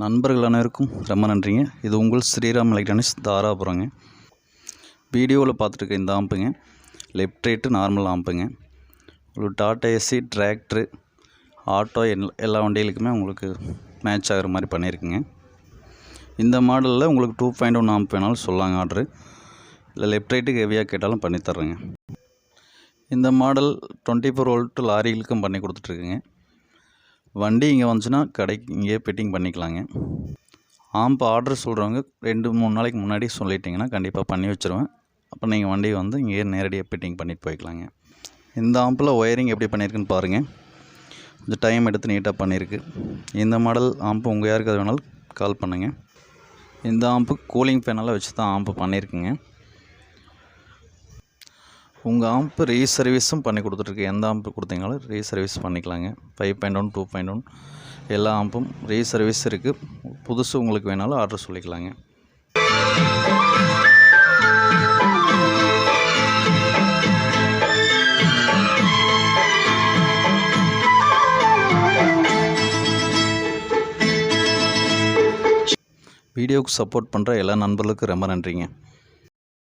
நண்பர்கள் அனைவருக்கும் ரொம்ப நன்றிங்க. இது உங்கள் ஸ்ரீராம் எலக்ட்ரானிக்ஸ் தாராபுரங்க. வீடியோவில் பார்த்துட்டு இந்த ஆம்புங்க லெஃப்ட் ரைட்டு நார்மல் ஆம்புங்க. உங்களுக்கு டாடா ஏசி டிராக்டரு ஆட்டோ எல்லா வண்டிகளுக்குமே உங்களுக்கு மேட்ச் ஆகிற மாதிரி பண்ணியிருக்குங்க. இந்த மாடலில் உங்களுக்கு 2.1 ஆம்ப் வேணாலும் சொல்லாங்க ஆர்டரு, இல்லை லெஃப்ட் ரைட்டுக்கு ஹெவியாக கேட்டாலும் பண்ணித்தர்றேங்க. இந்த மாடல் 24 வோல்ட் லாரிகளுக்கும் பண்ணி கொடுத்துட்ருக்குங்க. வண்டி இங்கே வந்துச்சுன்னா கடைக்கு இங்கேயே ஃபிட்டிங் பண்ணிக்கலாங்க. ஆம்ப் ஆர்டர் சொல்கிறவங்க 2-3 நாளைக்கு முன்னாடி சொல்லிட்டிங்கன்னா கண்டிப்பாக பண்ணி வச்சுருவேன். அப்போ நீங்கள் வண்டியை வந்து இங்கேயே நேரடியாக ஃபிட்டிங் பண்ணிட்டு போய்க்கலாங்க. இந்த ஆம்பில் ஒயரிங் எப்படி பண்ணியிருக்குன்னு பாருங்கள். கொஞ்சம் டைம் எடுத்து நீட்டாக பண்ணியிருக்கு. இந்த மாடல் ஆம்பு உங்கள் யாருக்கு அது வேணாலும் கால் பண்ணுங்கள். இந்த ஆம்பு கூலிங் ஃபேனெல்லாம் வச்சு தான் ஆம்பு பண்ணியிருக்குங்க. உங்கள் ஆம்பு ரீசர்வீஸும் பண்ணி கொடுத்துட்ருக்கு. எந்த ஆம்பு கொடுத்தீங்கனாலும் ரீசர்வீஸ் பண்ணிக்கலாங்க. 5.1 2.1 எல்லா ஆம்பும் ரீசர்வீஸ் இருக்குது. புதுசு உங்களுக்கு வேணாலும் ஆர்டர் சொல்லிக்கலாங்க. வீடியோவுக்கு சப்போர்ட் பண்ணுற எல்லா நண்பர்களுக்கும் ரொம்ப நன்றிங்க.